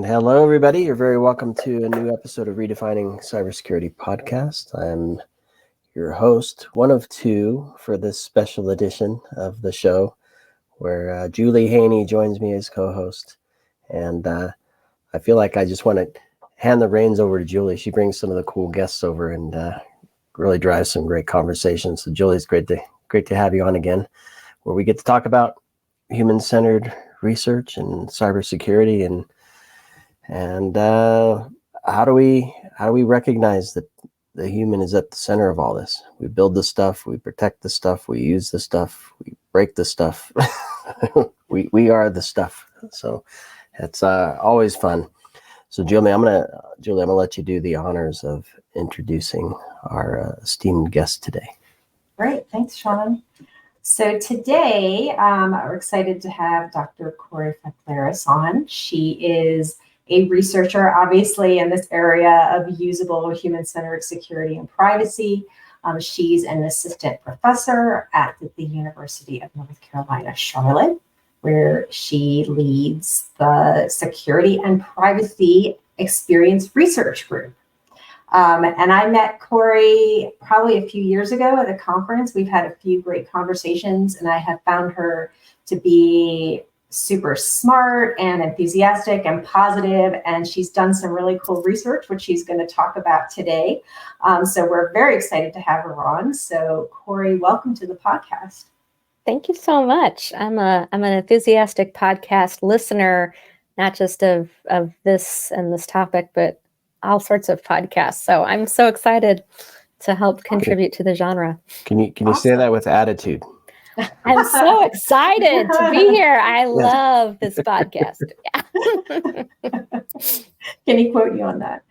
And hello, everybody. You're very welcome to a new episode of Redefining CyberSecurity Podcast. I'm your host, one of two for this special edition of the show, where Julie Haney joins me as co-host. And I feel like I just want to hand the reins over to Julie. She brings some of the cool guests over and really drives some great conversations. So Julie, it's great to have you on again, where we get to talk about human-centered research and cybersecurity and how do we recognize that the human is at the center of all this? We build the stuff, we protect the stuff, we use the stuff, we break the stuff. we are the stuff. So it's always fun. So Julie, I'm gonna let you do the honors of introducing our esteemed guest today. Great, thanks, Sean. So today, we're excited to have Dr. Cori Faklaris on. She is a researcher, obviously, in this area of usable human-centered security and privacy. She's an assistant professor at the University of North Carolina, Charlotte, where she leads the Security and Privacy Experience Research Group. And I met Cori probably a few years ago at a conference. We've had a few great conversations, and I have found her to be super smart and enthusiastic and positive, and she's done some really cool research, which she's going to talk about today. So we're very excited to have her on. So Cori, welcome to the podcast. Thank you so much. I'm an enthusiastic podcast listener, not just of this and this topic, but all sorts of podcasts. So I'm so excited to help contribute to the genre. Can you awesome. Say that with attitude? I'm so excited to be here. I love this podcast. Yeah. Can he quote you on that?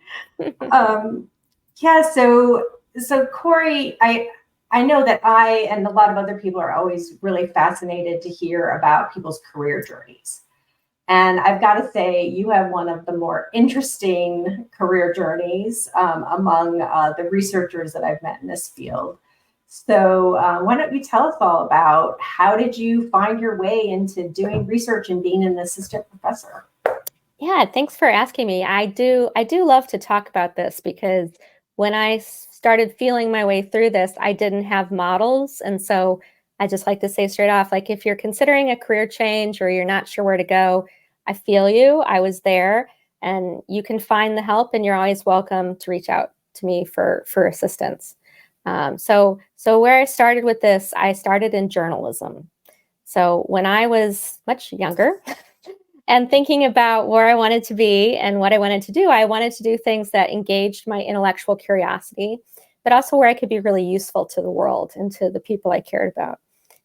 So Cori, I know that I and a lot of other people are always really fascinated to hear about people's career journeys. And I've got to say, you have one of the more interesting career journeys among the researchers that I've met in this field. So why don't you tell us all about how did you find your way into doing research and being an assistant professor? Yeah, thanks for asking me. I do love to talk about this because when I started feeling my way through this, I didn't have models. And so I just like to say straight off, like if you're considering a career change or you're not sure where to go, I feel you. I was there, and you can find the help, and you're always welcome to reach out to me for assistance. So where I started with this, I started in journalism. So when I was much younger and thinking about where I wanted to be and what I wanted to do, I wanted to do things that engaged my intellectual curiosity, but also where I could be really useful to the world and to the people I cared about.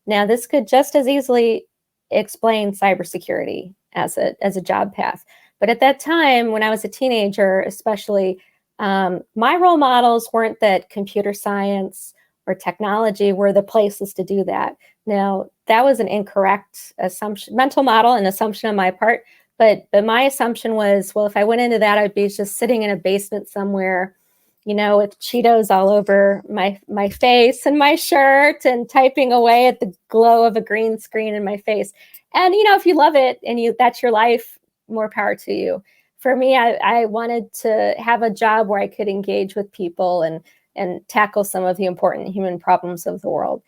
Now, this could just as easily explain cybersecurity as a job path. But at that time, when I was a teenager, especially, my role models weren't that computer science or technology were the places to do that. Now, that was an incorrect assumption, mental model and assumption on my part. But my assumption was, well, if I went into that, I'd be just sitting in a basement somewhere, with Cheetos all over my face and my shirt and typing away at the glow of a green screen in my face. And, if you love it and that's your life, more power to you. For me, I wanted to have a job where I could engage with people and tackle some of the important human problems of the world.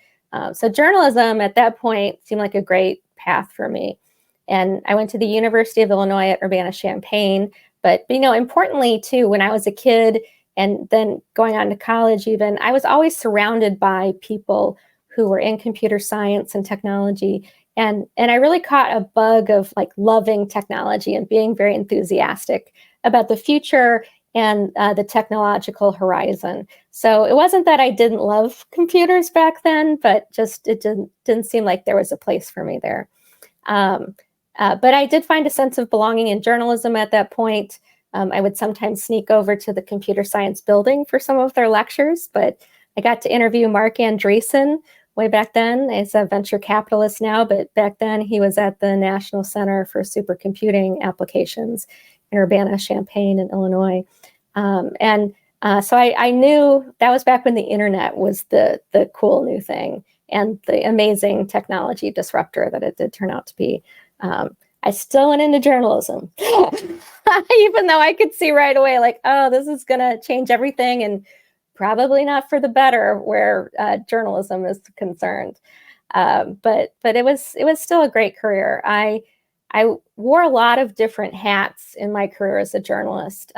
So journalism at that point seemed like a great path for me. And I went to the University of Illinois at Urbana-Champaign. But importantly, too, when I was a kid and then going on to college even, I was always surrounded by people who were in computer science and technology. And I really caught a bug of like loving technology and being very enthusiastic about the future and the technological horizon. So it wasn't that I didn't love computers back then, but just it didn't seem like there was a place for me there. But I did find a sense of belonging in journalism at that point. I would sometimes sneak over to the computer science building for some of their lectures, but I got to interview Mark Andreessen way back then. He's a venture capitalist now, but back then he was at the National Center for Supercomputing Applications in Urbana-Champaign in Illinois. So I knew that was back when the internet was the cool new thing and the amazing technology disruptor that it did turn out to be. I still went into journalism. even though I could see right away, like, oh, this is going to change everything and probably not for the better where journalism is concerned. But it was still a great career. I wore a lot of different hats in my career as a journalist.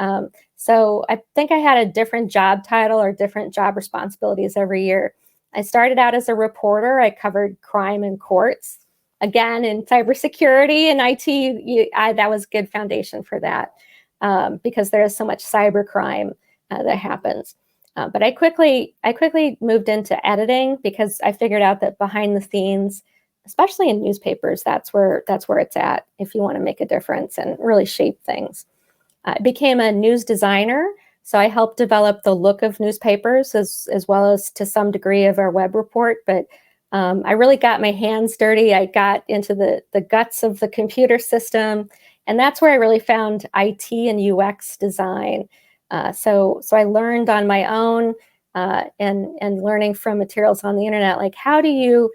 So I think I had a different job title or different job responsibilities every year. I started out as a reporter. I covered crime in courts. Again, in cybersecurity and IT, that was a good foundation for that because there is so much cybercrime that happens. But I quickly moved into editing because I figured out that behind the scenes, especially in newspapers, that's where it's at if you want to make a difference and really shape things. I became a news designer, so I helped develop the look of newspapers as well as to some degree of our web report. But I really got my hands dirty. I got into the guts of the computer system, and that's where I really found IT and UX design. So I learned on my own and learning from materials on the internet, like how do you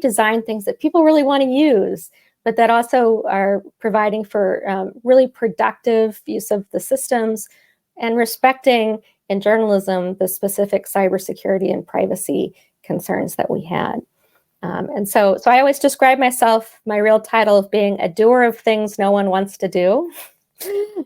design things that people really want to use, but that also are providing for really productive use of the systems and respecting in journalism the specific cybersecurity and privacy concerns that we had. And so I always describe myself, my real title of being a doer of things no one wants to do.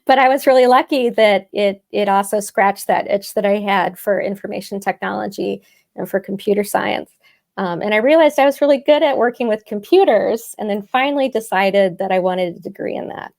But I was really lucky that it also scratched that itch that I had for information technology and for computer science. And I realized I was really good at working with computers, and then finally decided that I wanted a degree in that.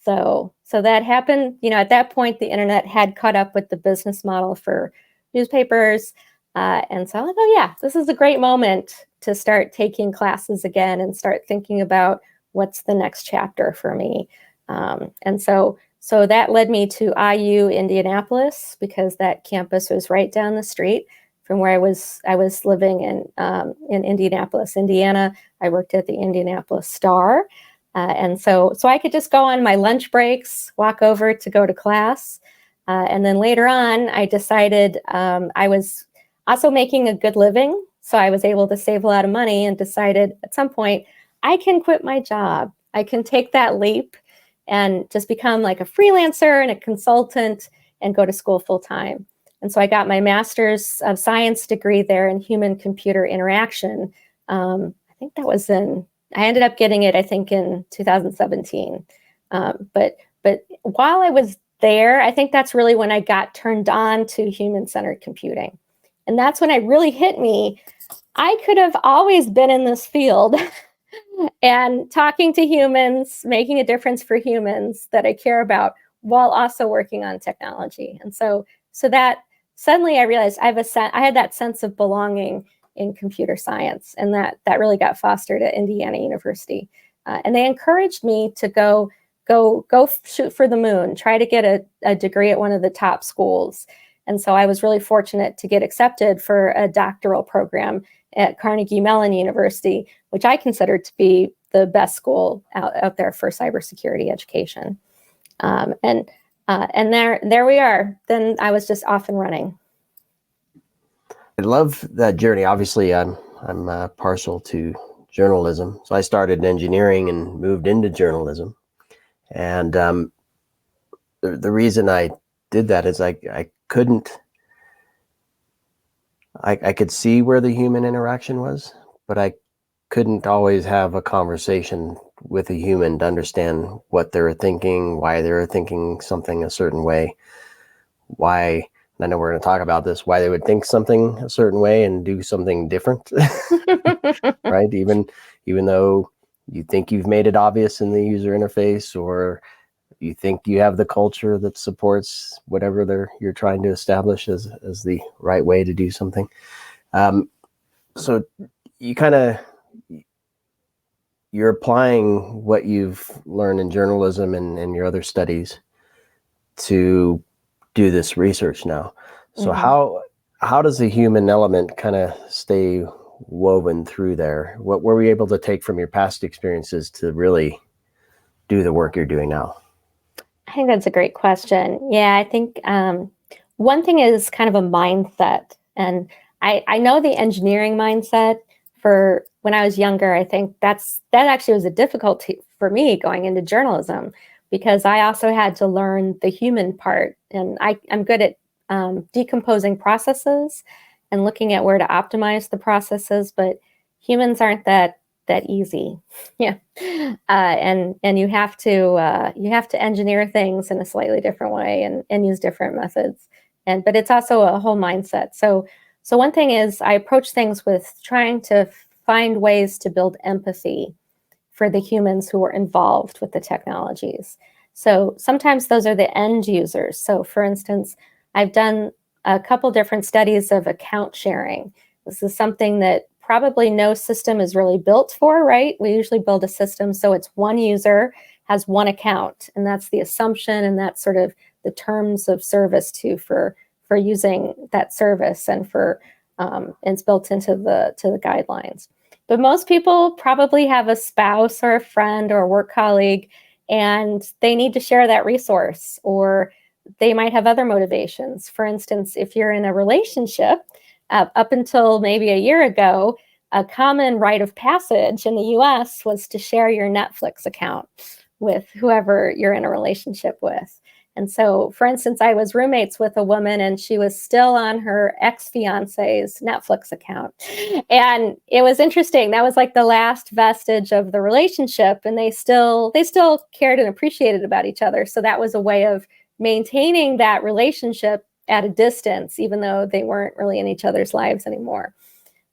So that happened. At that point, the internet had caught up with the business model for newspapers. And so I'm like, oh yeah, this is a great moment to start taking classes again and start thinking about what's the next chapter for me. And so that led me to IU Indianapolis because that campus was right down the street from where I was living in Indianapolis, Indiana. I worked at the Indianapolis Star. And so I could just go on my lunch breaks, walk over to go to class. And then later on, I decided I was also making a good living. So I was able to save a lot of money and decided at some point, I can quit my job. I can take that leap and just become like a freelancer and a consultant and go to school full time. And so I got my master's of science degree there in human computer interaction. I think I ended up getting it, I think in 2017. But while I was there, I think that's really when I got turned on to human-centered computing. And that's when it really hit me. I could have always been in this field and talking to humans, making a difference for humans that I care about while also working on technology. And so that suddenly I realized I had that sense of belonging in computer science, and that really got fostered at Indiana University. And they encouraged me to go shoot for the moon, try to get a degree at one of the top schools. And so I was really fortunate to get accepted for a doctoral program at Carnegie Mellon University, which I considered to be the best school out there for cybersecurity education. And there we are. Then I was just off and running. I love that journey. Obviously, I'm partial to journalism, so I started in engineering and moved into journalism. And the reason I did that is I could see where the human interaction was, but I couldn't always have a conversation with a human to understand what they were thinking, why they were thinking something a certain way, why, I know we're going to talk about this, why they would think something a certain way and do something different, right? Even though you think you've made it obvious in the user interface, or you think you have the culture that supports whatever you're trying to establish as the right way to do something. So you're applying what you've learned in journalism and your other studies to do this research now. So how does the human element kind of stay woven through there? What were we able to take from your past experiences to really do the work you're doing now? I think that's a great question. Yeah, I think one thing is kind of a mindset. And I know the engineering mindset for when I was younger. I think that actually was a difficulty for me going into journalism, because I also had to learn the human part. And I'm good at decomposing processes and looking at where to optimize the processes, but humans aren't that easy. Yeah. And you have to engineer things in a slightly different way and use different methods. But it's also a whole mindset. So one thing is I approach things with trying to find ways to build empathy for the humans who are involved with the technologies. So sometimes those are the end users. So for instance, I've done a couple different studies of account sharing. This is something that probably no system is really built for, right? We usually build a system so it's one user has one account, and that's the assumption, and that's sort of the terms of service too for using that service, and it's built into the guidelines. But most people probably have a spouse or a friend or a work colleague, and they need to share that resource, or they might have other motivations. For instance, if you're in a relationship, up until maybe a year ago, a common rite of passage in the US was to share your Netflix account with whoever you're in a relationship with. And so, for instance, I was roommates with a woman, and she was still on her ex-fiance's Netflix account. And it was interesting. That was like the last vestige of the relationship, and they still cared and appreciated about each other. So that was a way of maintaining that relationship at a distance, even though they weren't really in each other's lives anymore.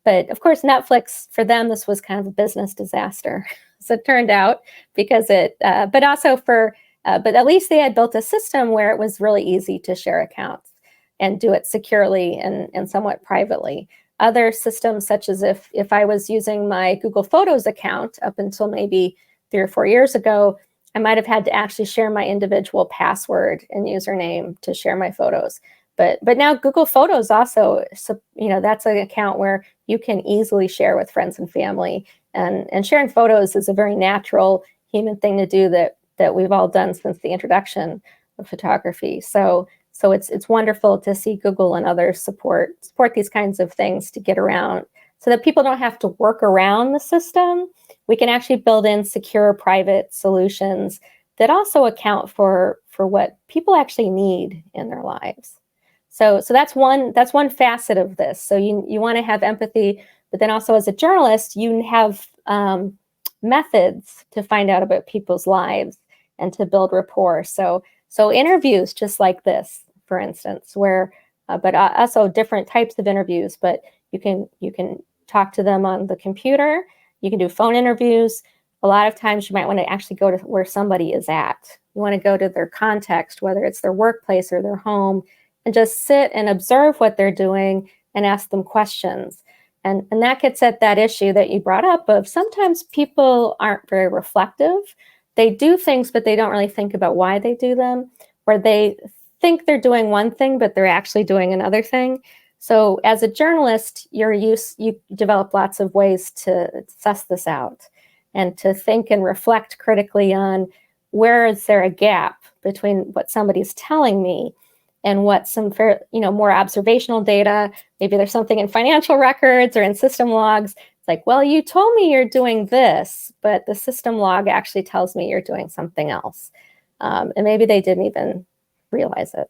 But of course, Netflix, for them, this was kind of a business disaster. So it turned out, because but at least they had built a system where it was really easy to share accounts and do it securely and somewhat privately. Other systems, such as if I was using my Google Photos account up until maybe 3 or 4 years ago, I might have had to actually share my individual password and username to share my photos. But now Google Photos also, that's an account where you can easily share with friends and family. And sharing photos is a very natural human thing to do that we've all done since the introduction of photography. So it's wonderful to see Google and others support these kinds of things to get around, so that people don't have to work around the system. We can actually build in secure private solutions that also account for what people actually need in their lives. So that's one facet of this. So you want to have empathy, but then also as a journalist, you have methods to find out about people's lives and to build rapport. So interviews just like this, for instance, where but also different types of interviews. But you can talk to them on the computer. You can do phone interviews. A lot of times you might want to actually go to where somebody is at. You want to go to their context, whether it's their workplace or their home, and just sit and observe what they're doing and ask them questions. And that gets at that issue that you brought up of sometimes people aren't very reflective. They do things, but they don't really think about why they do them, or they think they're doing one thing, but they're actually doing another thing. So as a journalist, you develop lots of ways to suss this out and to think and reflect critically on where is there a gap between what somebody's telling me and what some more observational data. Maybe there's something in financial records or in system logs. It's like, well, you told me you're doing this, but the system log actually tells me you're doing something else. And maybe they didn't even realize it.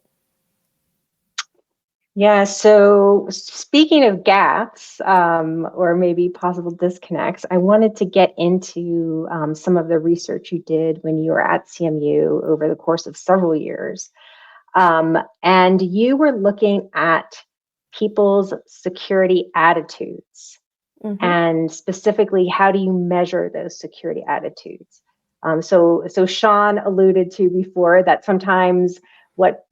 Yeah, so speaking of gaps or maybe possible disconnects, I wanted to get into some of the research you did when you were at CMU over the course of several years. And you were looking at people's security attitudes. Mm-hmm. And specifically, how do you measure those security attitudes? So Sean alluded to before that sometimes what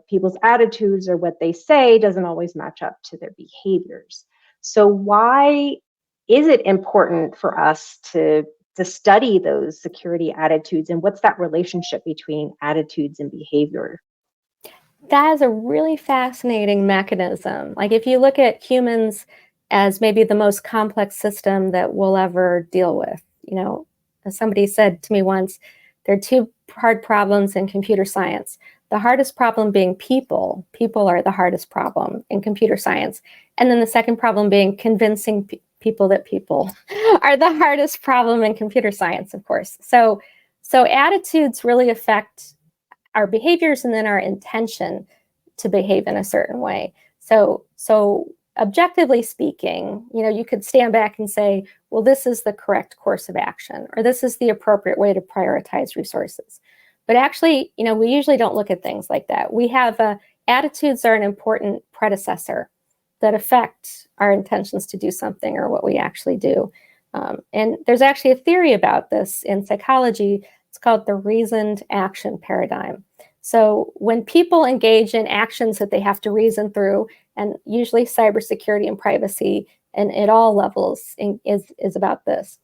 people's attitudes or what they say doesn't always match up to their behaviors. So why is it important for us to study those security attitudes, and what's that relationship between attitudes and behavior? That is a really fascinating mechanism. Like if you look at humans as maybe the most complex system that we'll ever deal with, as somebody said to me once, there are 2 hard problems in computer science. The hardest problem being people. People are the hardest problem in computer science. And then the second problem being convincing people that people are the hardest problem in computer science, of course. So So attitudes really affect our behaviors and then our intention to behave in a certain way. So objectively speaking, you could stand back and say, well, this is the correct course of action, or this is the appropriate way to prioritize resources. But actually, we usually don't look at things like that. We have attitudes are an important predecessor that affect our intentions to do something or what we actually do. And there's actually a theory about this in psychology. It's called the reasoned action paradigm. So when people engage in actions that they have to reason through, and usually cybersecurity and privacy and at all levels is about this.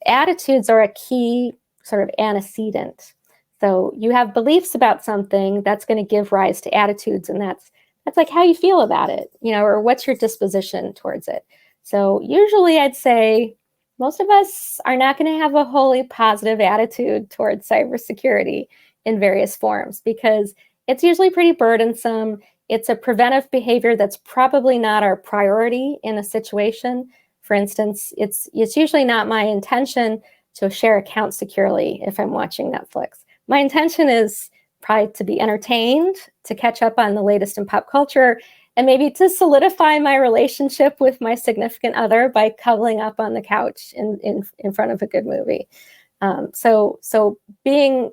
Attitudes are a key sort of antecedent. So you have beliefs about something that's going to give rise to attitudes, and that's like how you feel about it, or what's your disposition towards it. So usually I'd say most of us are not going to have a wholly positive attitude towards cybersecurity in various forms, because it's usually pretty burdensome. It's a preventive behavior that's probably not our priority in a situation. For instance, it's usually not my intention to share accounts securely if I'm watching Netflix. My intention is probably to be entertained, to catch up on the latest in pop culture, and maybe to solidify my relationship with my significant other by cuddling up on the couch in front of a good movie. So being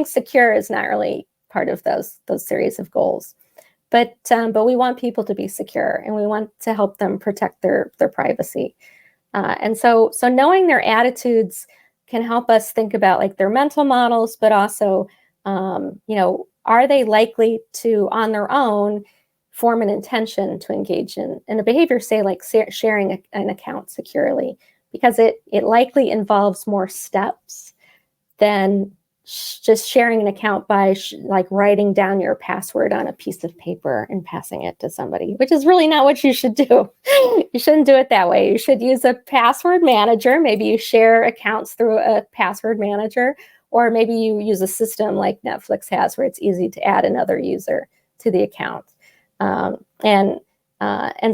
secure is not really part of those series of goals. But we want people to be secure, and we want to help them protect their privacy. And so knowing their attitudes can help us think about like their mental models, but also, are they likely to, on their own, form an intention to engage in a behavior, say like sharing an account securely, because it likely involves more steps than just sharing an account by like writing down your password on a piece of paper and passing it to somebody, which is really not what you should do. You shouldn't do it that way. You should use a password manager. Maybe you share accounts through a password manager, or maybe you use a system like Netflix has where it's easy to add another user to the account. And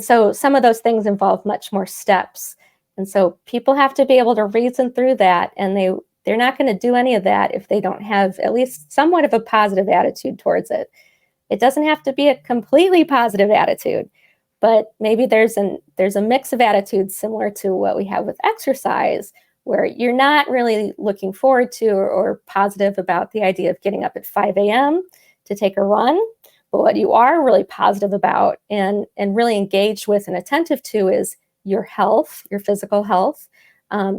so some of those things involve much more steps. And so people have to be able to reason through that, and they're not going to do any of that if they don't have at least somewhat of a positive attitude towards it. It doesn't have to be a completely positive attitude, but maybe there's a mix of attitudes similar to what we have with exercise, where you're not really looking forward to or positive about the idea of getting up at 5 a.m. to take a run. But what you are really positive about and really engaged with and attentive to is your health, your physical health,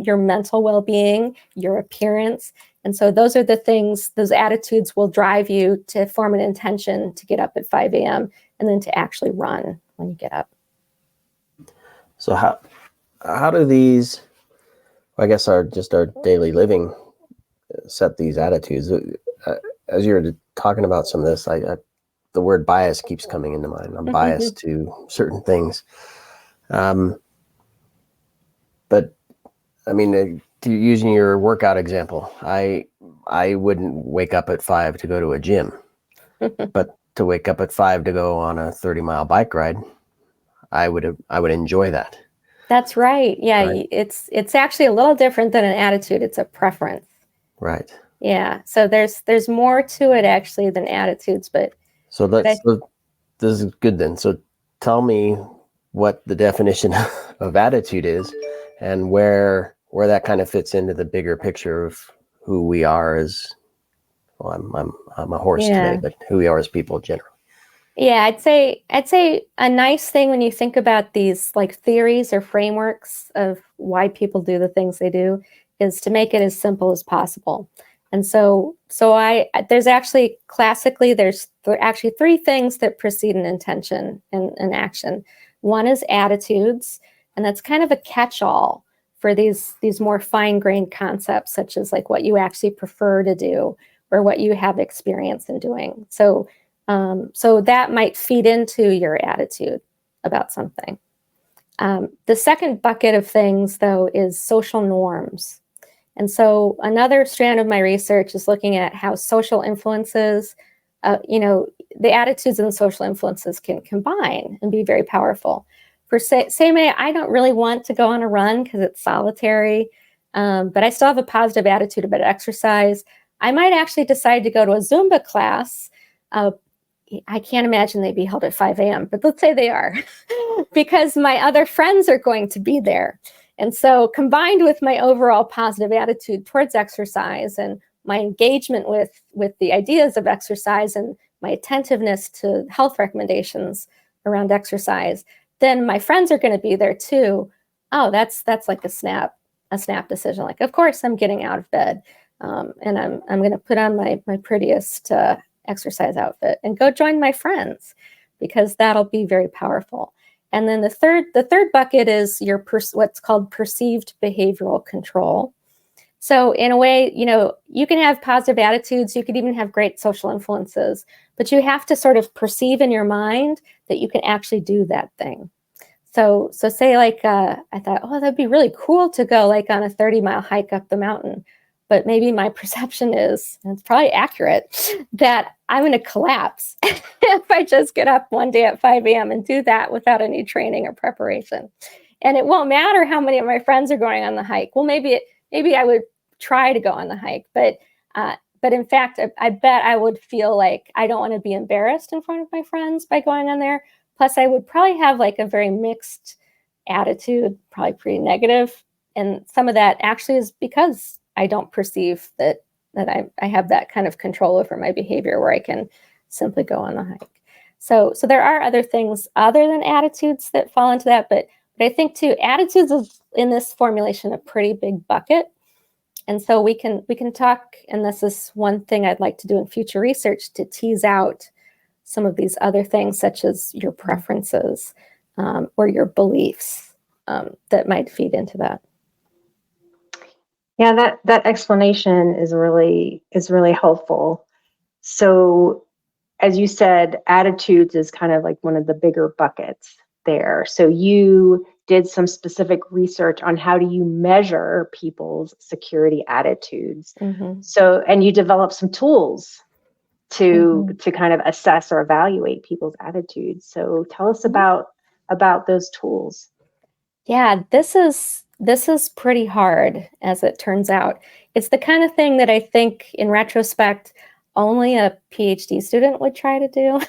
your mental well-being, your appearance. And so those are the things, those attitudes will drive you to form an intention to get up at 5 a.m. and then to actually run when you get up. So how do these, I guess, our daily living set these attitudes? As you're talking about some of this, the word bias keeps coming into mind. I'm biased to certain things. But I mean, using your workout example, I wouldn't wake up at 5 to go to a gym, but to wake up at 5 to go on a 30-mile bike ride, I would enjoy that. That's right. Yeah, right. It's actually a little different than an attitude. It's a preference. Right. Yeah. So there's more to it actually than attitudes, but so this is good then. So tell me what the definition of attitude is, and where that kind of fits into the bigger picture of who we are as, well, I'm a horse today, but who we are as people generally. Yeah, I'd say a nice thing when you think about these like theories or frameworks of why people do the things they do is to make it as simple as possible. And so there's actually classically, there's actually three things that precede an intention and an action. One is attitudes, and that's kind of a catch-all for these more fine-grained concepts, such as like what you actually prefer to do or what you have experience in doing. So that might feed into your attitude about something. The second bucket of things, though, is social norms. And so another strand of my research is looking at how social influences, the attitudes and the social influences can combine and be very powerful. For say I don't really want to go on a run because it's solitary. but I still have a positive attitude about exercise. I might actually decide to go to a Zumba class. I can't imagine they'd be held at 5 a.m., but let's say they are because my other friends are going to be there. And so combined with my overall positive attitude towards exercise and my engagement with the ideas of exercise and my attentiveness to health recommendations around exercise, then my friends are going to be there too. Oh, that's like a snap decision. Like, of course I'm getting out of bed, and I'm going to put on my prettiest exercise outfit and go join my friends, because that'll be very powerful. And then the third bucket is your what's called perceived behavioral control. So in a way, you can have positive attitudes, you could even have great social influences, but you have to sort of perceive in your mind that you can actually do that thing. So say like, I thought, oh, that'd be really cool to go like on a 30-mile hike up the mountain. But maybe my perception is, and it's probably accurate, that I'm going to collapse if I just get up one day at 5 a.m. and do that without any training or preparation. And it won't matter how many of my friends are going on the hike. Well, maybe I would try to go on the hike, but in fact, I bet I would feel like I don't want to be embarrassed in front of my friends by going on there. Plus, I would probably have like a very mixed attitude, probably pretty negative. And some of that actually is because I don't perceive that I have that kind of control over my behavior where I can simply go on the hike. So there are other things other than attitudes that fall into that, but I think too, attitudes is in this formulation a pretty big bucket. And so we can talk, and this is one thing I'd like to do in future research, to tease out some of these other things, such as your preferences or your beliefs that might feed into that. Yeah, that explanation is really helpful. So, as you said, attitudes is kind of like one of the bigger buckets there. So you did some specific research on how do you measure people's security attitudes. Mm-hmm. So, and you developed some tools to kind of assess or evaluate people's attitudes. So tell us about those tools. Yeah, this is pretty hard, as it turns out. It's the kind of thing that I think, in retrospect, only a PhD student would try to do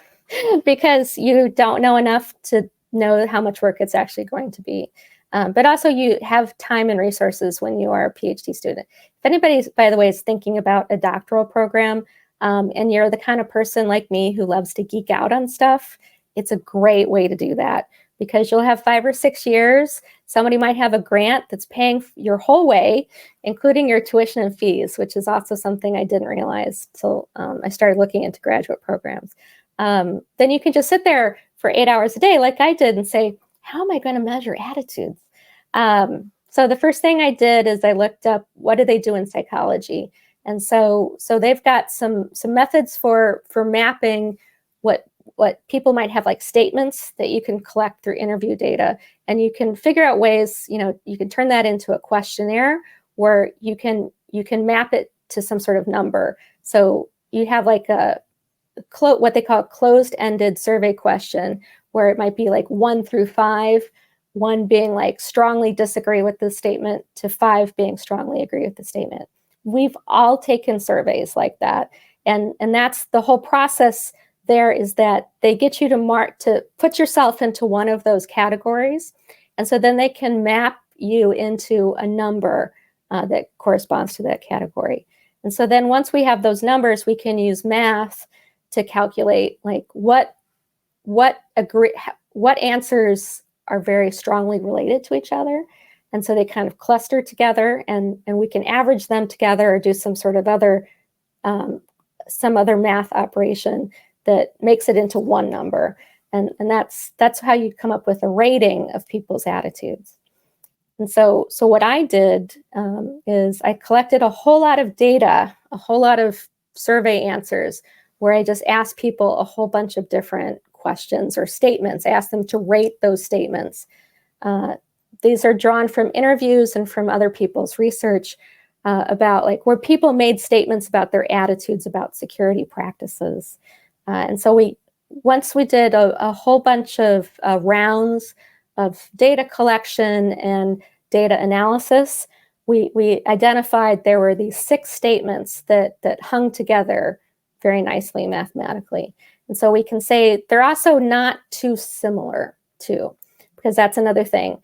because you don't know enough to know how much work it's actually going to be. But also you have time and resources when you are a PhD student. If anybody, by the way, is thinking about a doctoral program, and you're the kind of person like me who loves to geek out on stuff, it's a great way to do that, because you'll have 5 or 6 years. Somebody might have a grant that's paying your whole way, including your tuition and fees, which is also something I didn't realize till I started looking into graduate programs. Then you can just sit there for 8 hours a day, like I did, and say, how am I going to measure attitudes? So the first thing I did is I looked up, what do they do in psychology? And so they've got some methods for mapping what people might have, like statements that you can collect through interview data, and you can figure out ways, you can turn that into a questionnaire where you can map it to some sort of number. So you have like what they call a closed-ended survey question, where it might be like 1 through 5, 1 being like strongly disagree with the statement to 5 being strongly agree with the statement. We've all taken surveys like that. And that's the whole process there, is that they get you to put yourself into one of those categories. And so then they can map you into a number that corresponds to that category. And so then once we have those numbers, we can use math to calculate like what answers are very strongly related to each other. And so they kind of cluster together, and we can average them together or do some sort of other math operation that makes it into one number. And that's how you come up with a rating of people's attitudes. And so what I did is I collected a whole lot of data, a whole lot of survey answers, where I just asked people a whole bunch of different questions or statements. I asked them to rate those statements. These are drawn from interviews and from other people's research about like where people made statements about their attitudes about security practices. And so once we did a whole bunch of rounds of data collection and data analysis, we identified there were these 6 statements that hung together very nicely mathematically. And so we can say they're also not too similar too, because that's another thing.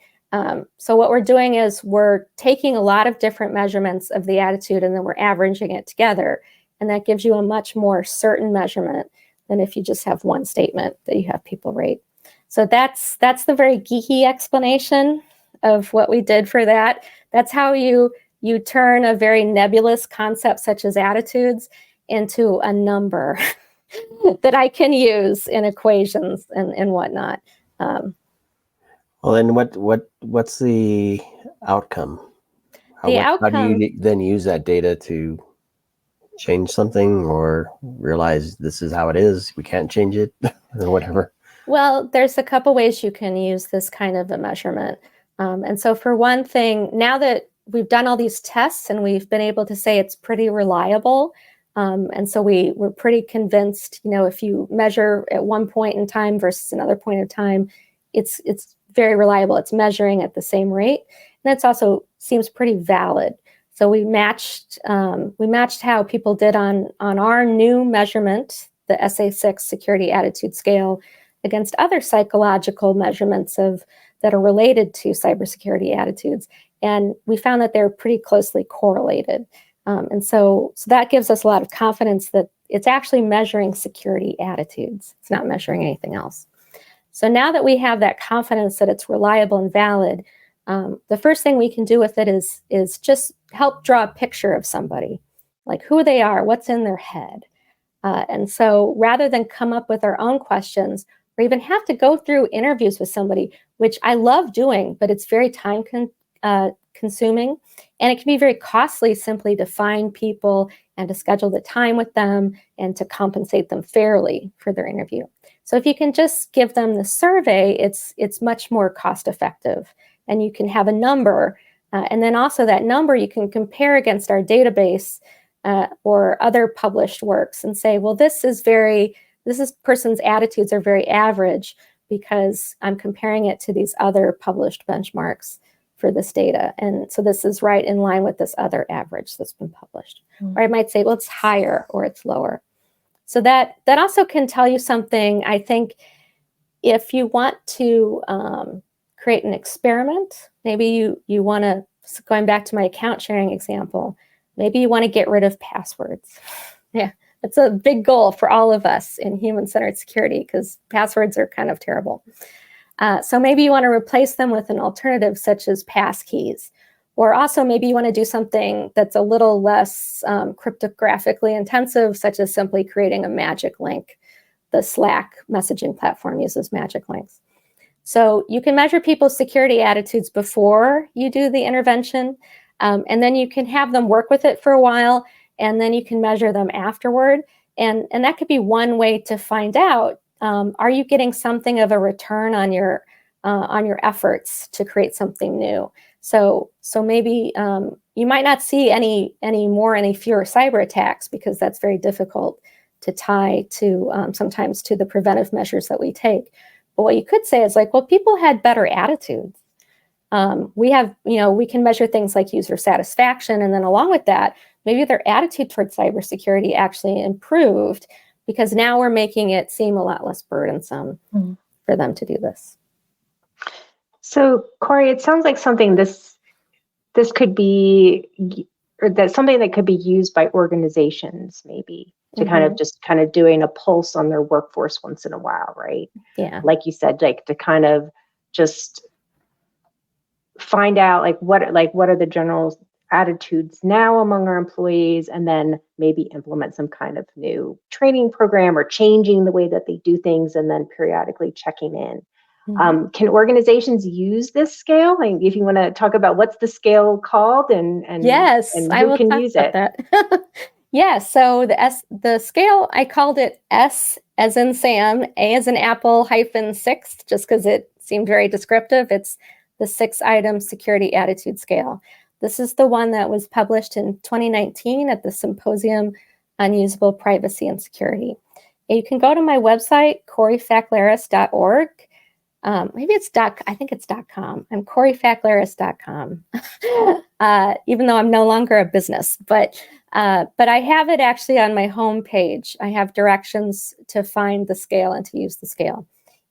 So what we're doing is we're taking a lot of different measurements of the attitude and then we're averaging it together. And that gives you a much more certain measurement than if you just have one statement that you have people rate. So that's the very geeky explanation of what we did for that. That's how you turn a very nebulous concept such as attitudes into a number that I can use in equations and whatnot. Well, then what's the outcome? How do you then use that data to change something or realize this is how it is, we can't change it or whatever? Well, there's a couple ways you can use this kind of a measurement. And so for one thing, now that we've done all these tests and we've been able to say it's pretty reliable, and so we're pretty convinced, if you measure at one point in time versus another point in time, it's very reliable. It's measuring at the same rate. And that's also seems pretty valid. So we matched how people did on our new measurement, the SA6 security attitude scale, against other psychological measurements that are related to cybersecurity attitudes. And we found that they're pretty closely correlated. And so that gives us a lot of confidence that it's actually measuring security attitudes. It's not measuring anything else. So now that we have that confidence that it's reliable and valid, the first thing we can do with it is just help draw a picture of somebody, like who they are, what's in their head. And so rather than come up with our own questions or even have to go through interviews with somebody, which I love doing, but it's very time consuming. And it can be very costly simply to find people and to schedule the time with them and to compensate them fairly for their interview. So if you can just give them the survey, it's much more cost effective. And you can have a number. And then also that number you can compare against our database or other published works and say, well, this person's attitudes are very average because I'm comparing it to these other published benchmarks for this data. And so this is right in line with this other average that's been published. Mm-hmm. Or I might say, well, it's higher or it's lower. So that also can tell you something. I think if you want to create an experiment, maybe you want to, going back to my account sharing example, maybe you want to get rid of passwords. Yeah, it's a big goal for all of us in human-centered security because passwords are kind of terrible. So maybe you want to replace them with an alternative such as passkeys. Or also maybe you want to do something that's a little less cryptographically intensive, such as simply creating a magic link. The Slack messaging platform uses magic links. So you can measure people's security attitudes before you do the intervention, and then you can have them work with it for a while, and then you can measure them afterward. And that could be one way to find out, are you getting something of a return on your efforts to create something new? So maybe you might not see any fewer cyber attacks because that's very difficult to tie to sometimes to the preventive measures that we take. But what you could say is like, well, people had better attitudes. We can measure things like user satisfaction, and then along with that, maybe their attitude towards cybersecurity actually improved because now we're making it seem a lot less burdensome for them to do this. So, Cori, it sounds like something this could be, or that's something that could be used by organizations maybe to kind of doing a pulse on their workforce once in a while, right? Yeah. Like you said, like to kind of just find out what are the general attitudes now among our employees, and then maybe implement some kind of new training program or changing the way that they do things, and then periodically checking in. Can organizations use this scale? And if you want to talk about what's the scale called and yes, and I who will can talk use about it? That. Yeah, so the scale, I called it S as in Sam, A as in Apple -6, just because it seemed very descriptive. It's the 6-item security attitude scale. This is the one that was published in 2019 at the Symposium on Usable Privacy and Security. And you can go to my website, corifaklaris.org. Maybe it's I think it's .com. I'm CoriFaklaris.com, even though I'm no longer a business. But I have it actually on my home page. I have directions to find the scale and to use the scale.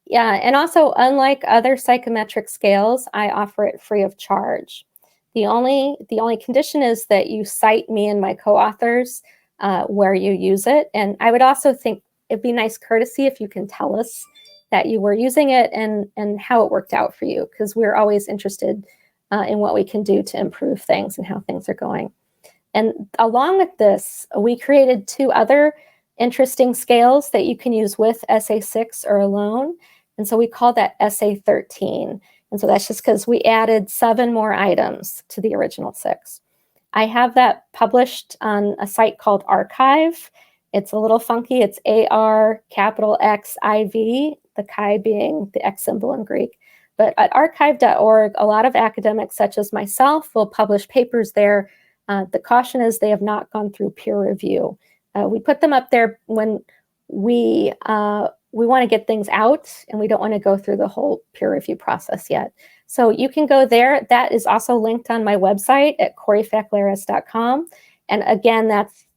Yeah, and also, unlike other psychometric scales, I offer it free of charge. The only condition is that you cite me and my co-authors where you use it. And I would also think it'd be nice courtesy if you can tell us that you were using it and how it worked out for you, because we're always interested in what we can do to improve things and how things are going. And along with this, we created 2 other interesting scales that you can use with SA6 or alone. And so we call that SA13. And so that's just because we added 7 more items to the original 6. I have that published on a site called Archive. It's a little funky. It's ARXIV, the chi being the X symbol in Greek. But at archive.org, a lot of academics such as myself will publish papers there. The caution is they have not gone through peer review. We put them up there when we want to get things out and we don't want to go through the whole peer review process yet. So you can go there. That is also linked on my website at CoriFaklaris.com. And again,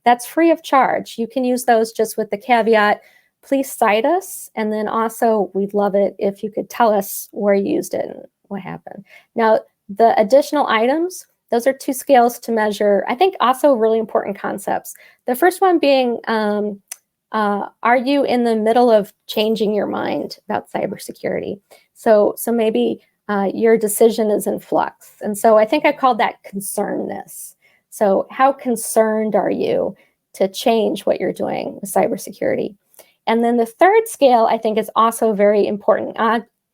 that's free of charge. You can use those just with the caveat, please cite us. And then also we'd love it if you could tell us where you used it and what happened. Now, the additional items, those are 2 scales to measure, I think also really important concepts. The first one being, are you in the middle of changing your mind about cybersecurity? So maybe your decision is in flux. And so I think I called that concernedness. So how concerned are you to change what you're doing with cybersecurity? And then the third scale, I think, is also very important,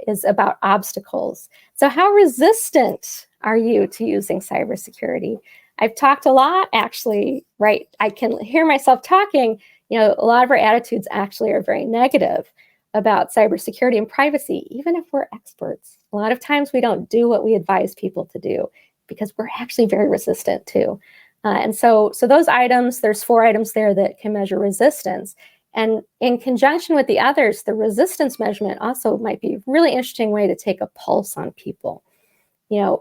is about obstacles. So how resistant are you to using cybersecurity? I've talked a lot, actually, right? I can hear myself talking. A lot of our attitudes actually are very negative about cybersecurity and privacy, even if we're experts. A lot of times we don't do what we advise people to do because we're actually very resistant too. And so those items, there's 4 items there that can measure resistance. And in conjunction with the others, the resistance measurement also might be a really interesting way to take a pulse on people.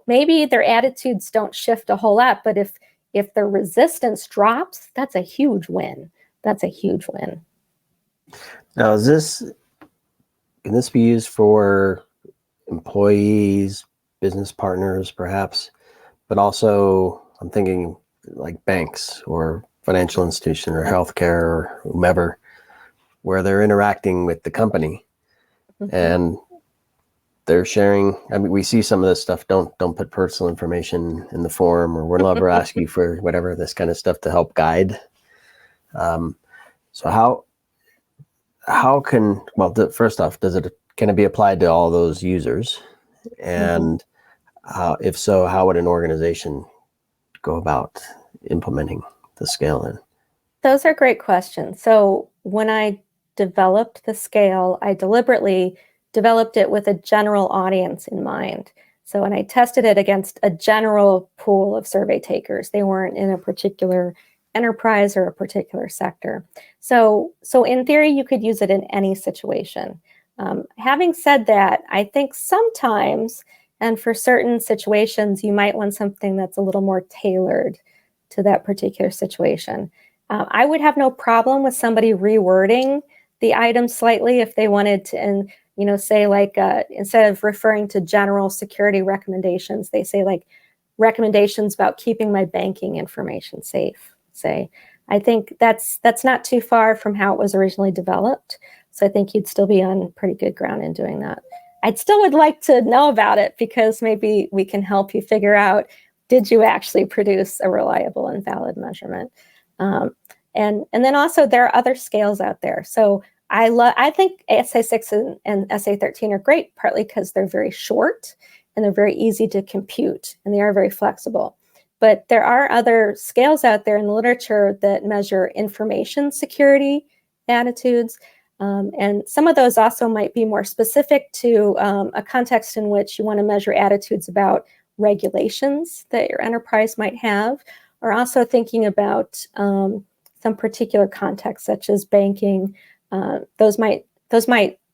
Maybe their attitudes don't shift a whole lot, but if their resistance drops, that's a huge win. That's a huge win. Now, can this be used for employees, business partners, perhaps, but also I'm thinking like banks or financial institution or healthcare or whomever, where they're interacting with the company and they're sharing. I mean, we see some of this stuff. Don't put personal information in the form, or we'll never ask you for whatever, this kind of stuff to help guide. So how can, first off, can it be applied to all those users? And if so, how would an organization go about implementing the scale in? Those are great questions. So when I developed the scale, I deliberately developed it with a general audience in mind. So when I tested it against a general pool of survey takers, they weren't in a particular enterprise or a particular sector. So in theory, you could use it in any situation. Having said that, I think sometimes, and for certain situations, you might want something that's a little more tailored to that particular situation. I would have no problem with somebody rewording the item slightly if they wanted to, and say like, instead of referring to general security recommendations, they say like recommendations about keeping my banking information safe, say. I think that's not too far from how it was originally developed. So I think you'd still be on pretty good ground in doing that. I'd still would like to know about it because maybe we can help you figure out, did you actually produce a reliable and valid measurement? And then also there are other scales out there. So I think SA6 and SA13 are great, partly because they're very short and they're very easy to compute and they are very flexible. But there are other scales out there in the literature that measure information security attitudes. And some of those also might be more specific to a context in which you want to measure attitudes about regulations that your enterprise might have, or also thinking about some particular context, such as banking. Those might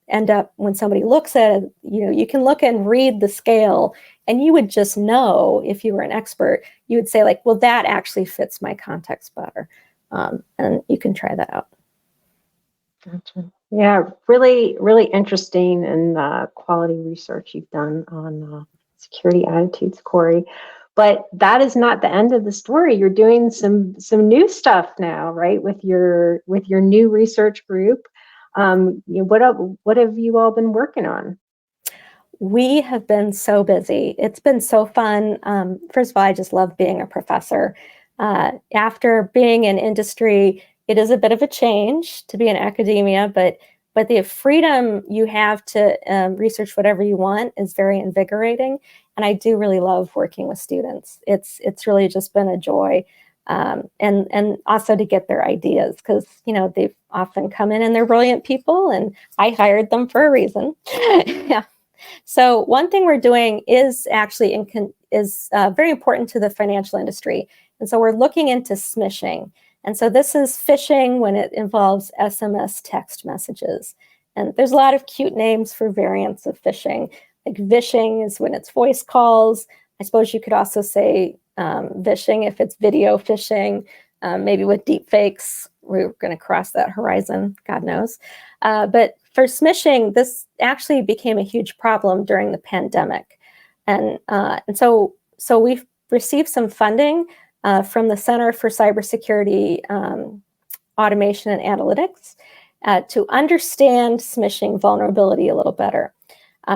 end up, when somebody looks at it, you can look and read the scale, and you would just know, if you were an expert, you would say like, well, that actually fits my context better. And you can try that out. Gotcha. Yeah, really, really interesting and quality research you've done on security attitudes, Cori. But that is not the end of the story. You're doing some new stuff now, right? With your new research group. What have you all been working on? We have been so busy. It's been so fun. First of all, I just love being a professor. After being in industry, it is a bit of a change to be in academia, but the freedom you have to research whatever you want is very invigorating. And I do really love working with students. It's really just been a joy. And also to get their ideas, because they've often come in and they're brilliant people, and I hired them for a reason. Yeah. So one thing we're doing is actually very important to the financial industry. And so we're looking into smishing. And so this is phishing when it involves SMS text messages. And there's a lot of cute names for variants of phishing. Like vishing is when it's voice calls. I suppose you could also say vishing if it's video phishing, maybe with deep fakes. We're going to cross that horizon, God knows. But for smishing, this actually became a huge problem during the pandemic. And so we've received some funding from the Center for Cybersecurity Automation and Analytics to understand smishing vulnerability a little better.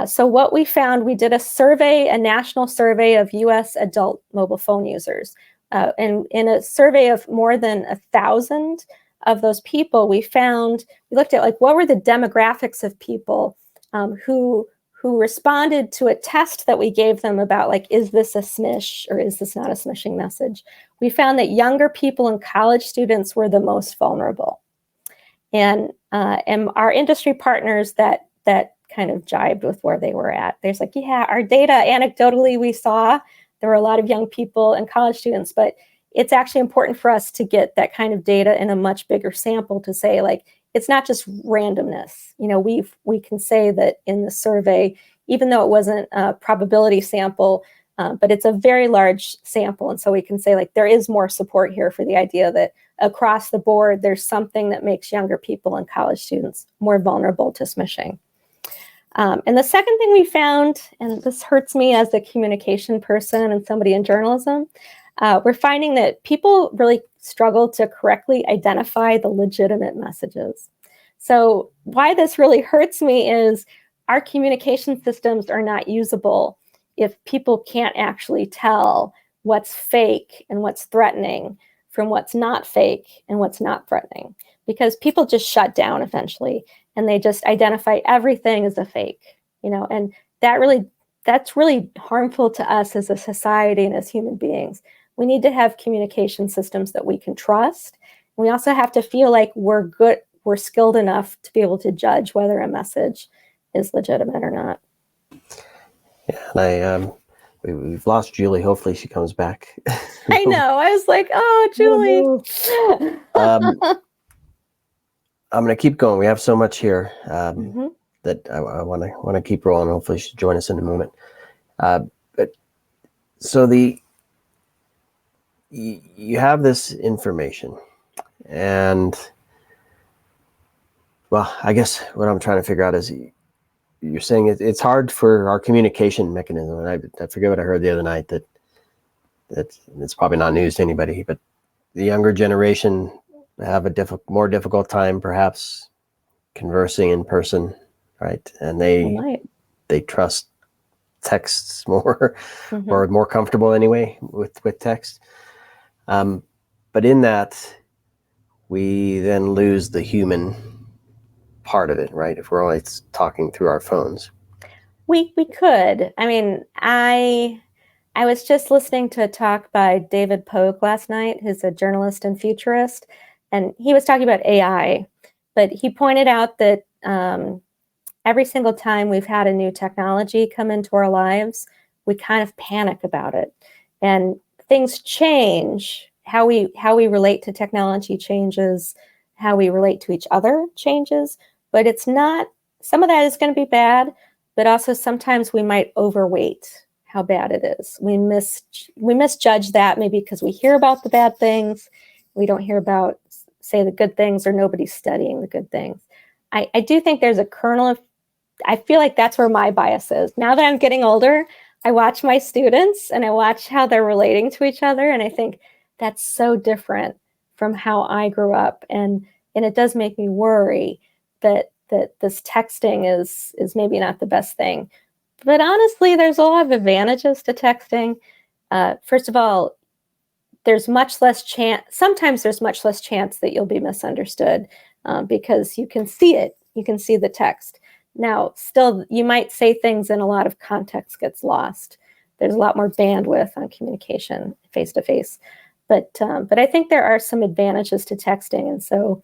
So what we found, we did a national survey of US adult mobile phone users. And in a survey of more than 1,000 of those people, we looked at like, what were the demographics of people who responded to a test that we gave them about like, is this a smish or is this not a smishing message? We found that younger people and college students were the most vulnerable. And our industry partners that kind of jibed with where they were at. There's like, yeah, our data, anecdotally, we saw there were a lot of young people and college students, but it's actually important for us to get that kind of data in a much bigger sample to say like, it's not just randomness. We can say that in the survey, even though it wasn't a probability sample, but it's a very large sample. And so we can say like, there is more support here for the idea that across the board, there's something that makes younger people and college students more vulnerable to smishing. And the second thing we found, and this hurts me as a communication person and somebody in journalism, we're finding that people really struggle to correctly identify the legitimate messages. So why this really hurts me is our communication systems are not usable if people can't actually tell what's fake and what's threatening from what's not fake and what's not threatening, because people just shut down eventually and they just identify everything as a fake, and that's really harmful to us as a society and as human beings. We need to have communication systems that we can trust. We also have to feel like we're skilled enough to be able to judge whether a message is legitimate or not. Yeah, and we've lost Julie. Hopefully she comes back. I know. I was like, oh, Julie. I'm going to keep going. We have so much here that I want to keep rolling. Hopefully she'll join us in a moment. But so you have this information, and well, I guess what I'm trying to figure out is you're saying it's hard for our communication mechanism. And I forget what I heard the other night that it's probably not news to anybody, but the younger generation have a more difficult time perhaps conversing in person, right? And they trust texts more or more comfortable anyway with text. But in that, we then lose the human part of it, right? If we're only talking through our phones. We could. I mean, I was just listening to a talk by David Pogue last night, who's a journalist and futurist, and he was talking about AI, but he pointed out that every single time we've had a new technology come into our lives, we kind of panic about it, and things change. How we relate to technology changes. How we relate to each other changes. But it's not some of that is going to be bad, but also sometimes we might overweight how bad it is. We misjudge that maybe because we hear about the bad things. We don't hear about, say, the good things, or nobody's studying the good things. I do think there's a kernel of, I feel like that's where my bias is. Now that I'm getting older, I watch my students and I watch how they're relating to each other. And I think that's so different from how I grew up. And it does make me worry that this texting is maybe not the best thing. But honestly, there's a lot of advantages to texting. First of all, there's much less chance, sometimes there's much less chance that you'll be misunderstood because you can see it, you can see the text. Now, still, you might say things and a lot of context gets lost. There's a lot more bandwidth on communication face-to-face. But I think there are some advantages to texting. And so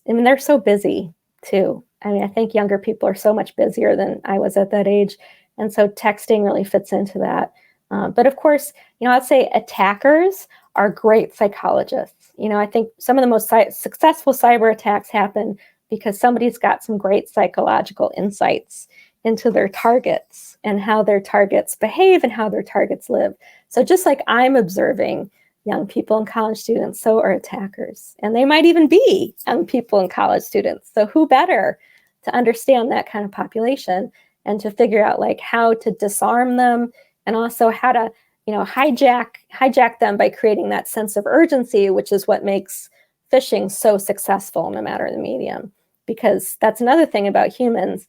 they're so busy too. I mean, I think younger people are so much busier than I was at that age. And so texting really fits into that. But of course, I'd say attackers are great psychologists. I think some of the most successful cyber attacks happen because somebody's got some great psychological insights into their targets and how their targets behave and how their targets live. So just like I'm observing young people and college students, so are attackers. And they might even be young people and college students. So who better to understand that kind of population and to figure out like how to disarm them and also how to, hijack them by creating that sense of urgency, which is what makes phishing so successful no matter the medium. Because that's another thing about humans.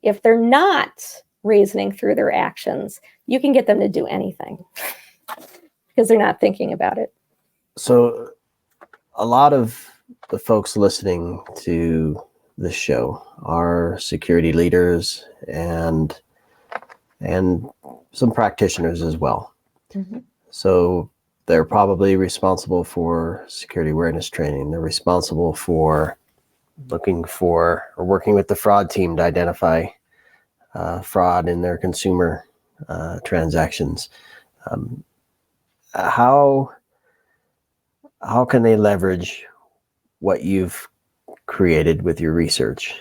If they're not reasoning through their actions, you can get them to do anything because they're not thinking about it. So a lot of the folks listening to this show are security leaders and some practitioners as well. Mm-hmm. So they're probably responsible for security awareness training. They're responsible for looking for or working with the fraud team to identify fraud in their consumer transactions. How can they leverage what you've created with your research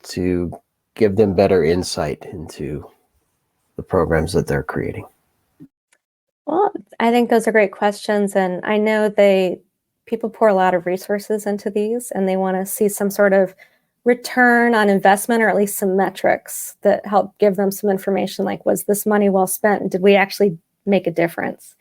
to give them better insight into the programs that they're creating? Well, I think those are great questions. And I know people pour a lot of resources into these and they want to see some sort of return on investment, or at least some metrics that help give them some information like, was this money well spent? Did we actually make a difference?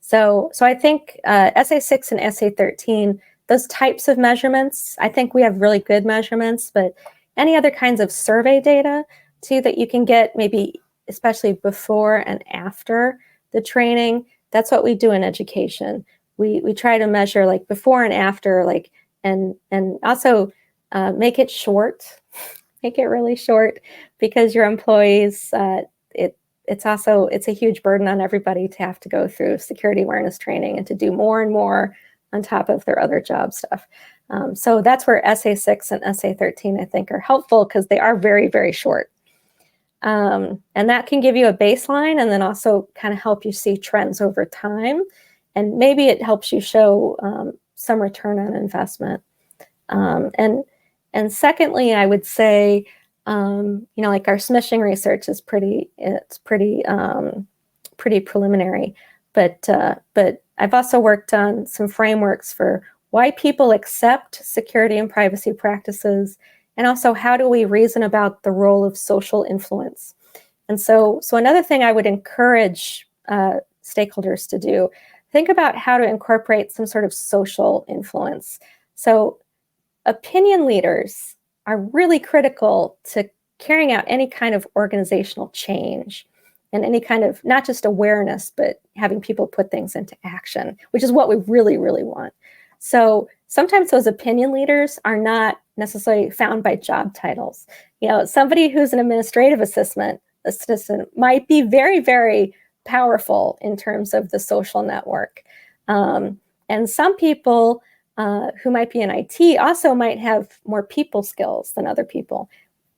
So I think SA6 and SA13, those types of measurements, I think we have really good measurements, but any other kinds of survey data too that you can get maybe especially before and after the training, that's what we do in education. We try to measure like before and after, like, and also make it short, make it really short, because your employees, it's a huge burden on everybody to have to go through security awareness training and to do more and more on top of their other job stuff. So that's where SA6 and SA13, I think, are helpful because they are very, very short. And that can give you a baseline and then also kind of help you see trends over time. And maybe it helps you show some return on investment. And secondly, I would say, like our smishing research is pretty preliminary, but I've also worked on some frameworks for why people accept security and privacy practices, and also how do we reason about the role of social influence. And so another thing I would encourage stakeholders to do, think about how to incorporate some sort of social influence. So opinion leaders are really critical to carrying out any kind of organizational change and any kind of not just awareness, but having people put things into action, which is what we really, really want. So sometimes those opinion leaders are not necessarily found by job titles. Somebody who's an administrative assistant might be very, very powerful in terms of the social network. And some people who might be in IT also might have more people skills than other people.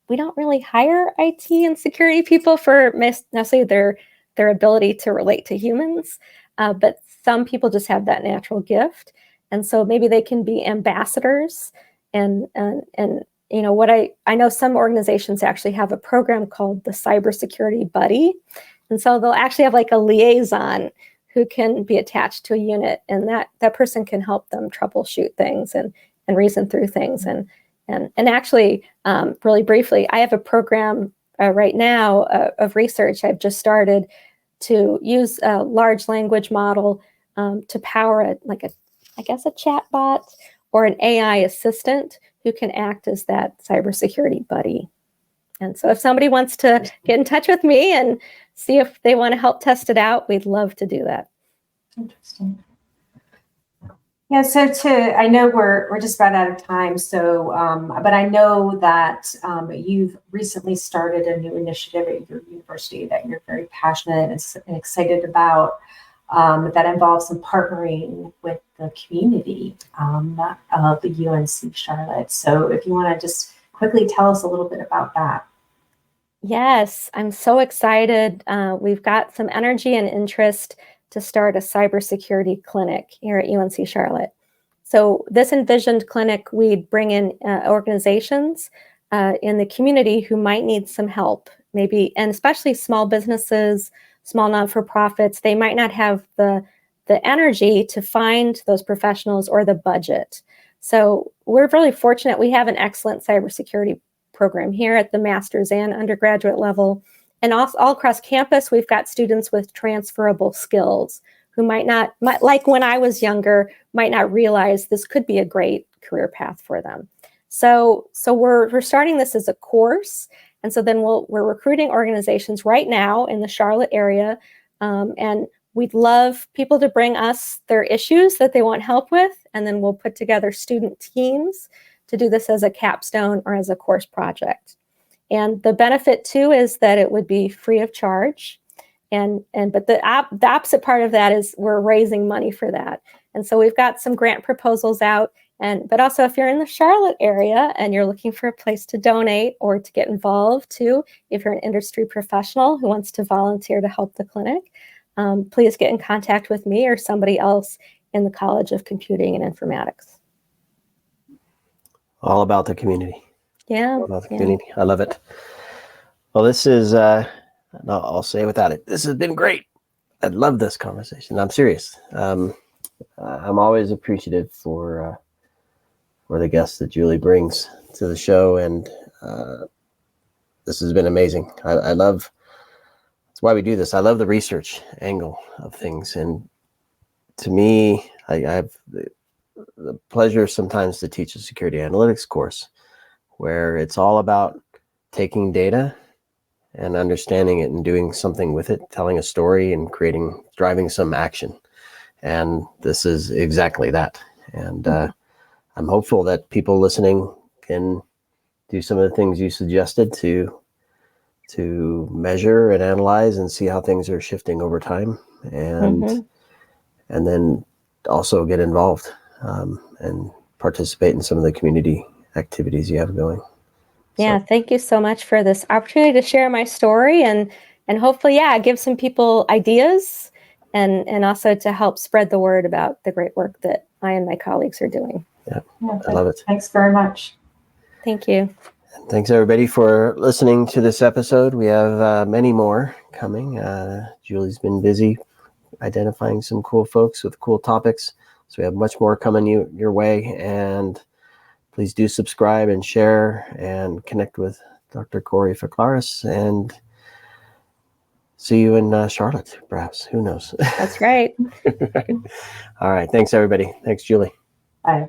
We don't really hire IT and security people for necessarily their ability to relate to humans, but some people just have that natural gift. And so maybe they can be ambassadors and what I know some organizations actually have a program called the Cybersecurity Buddy. And so they'll actually have like a liaison who can be attached to a unit, and that person can help them troubleshoot things and reason through things. And actually, really briefly, I have a program right now of research I've just started to use a large language model to power a chat bot or an AI assistant who can act as that cybersecurity buddy. And so if somebody wants to get in touch with me and see if they want to help test it out, we'd love to do that. Interesting. Yeah, so I know we're just about out of time. So, but I know that you've recently started a new initiative at your university that you're very passionate and excited about. That involves some partnering with the community of the UNC Charlotte. So, if you want to just quickly tell us a little bit about that. Yes, I'm so excited. We've got some energy and interest to start a cybersecurity clinic here at UNC Charlotte. So this envisioned clinic, we'd bring in organizations in the community who might need some help, maybe, and especially small businesses, small not-for-profits. They might not have the energy to find those professionals or the budget. So we're really fortunate. We have an excellent cybersecurity program here at the master's and undergraduate level. And all across campus, we've got students with transferable skills who might like when I was younger, might not realize this could be a great career path for them. So we're starting this as a course. And so then we're recruiting organizations right now in the Charlotte area. And we'd love people to bring us their issues that they want help with. And then we'll put together student teams to do this as a capstone or as a course project. And the benefit too is that it would be free of charge. But the opposite part of that is we're raising money for that. And so we've got some grant proposals out. But also if you're in the Charlotte area and you're looking for a place to donate or to get involved too, if you're an industry professional who wants to volunteer to help the clinic, please get in contact with me or somebody else in the College of Computing and Informatics. All about the community. Yeah. All about the community. I love it. Well, this is, I'll say without it, this has been great. I love this conversation. I'm serious. I'm always appreciative for the guests that Julie brings to the show. And this has been amazing. I love, that's why we do this. I love the research angle of things. And to me, I have the pleasure sometimes to teach a security analytics course where it's all about taking data and understanding it and doing something with it, telling a story and driving some action. And this is exactly that. And I'm hopeful that people listening can do some of the things you suggested to measure and analyze and see how things are shifting over time, and then also get involved and participate in some of the community activities you have going. Yeah, thank you so much for this opportunity to share my story and hopefully, give some people ideas and also to help spread the word about the great work that I and my colleagues are doing. Yeah, I love it. Thanks very much. Thank you. And thanks everybody for listening to this episode. We have many more coming. Julie's been busy identifying some cool folks with cool topics. So we have much more coming your way. And please do subscribe and share and connect with Dr. Cori Faklaris, and see you in Charlotte, perhaps. Who knows? That's right. All right. Thanks, everybody. Thanks, Julie. Bye.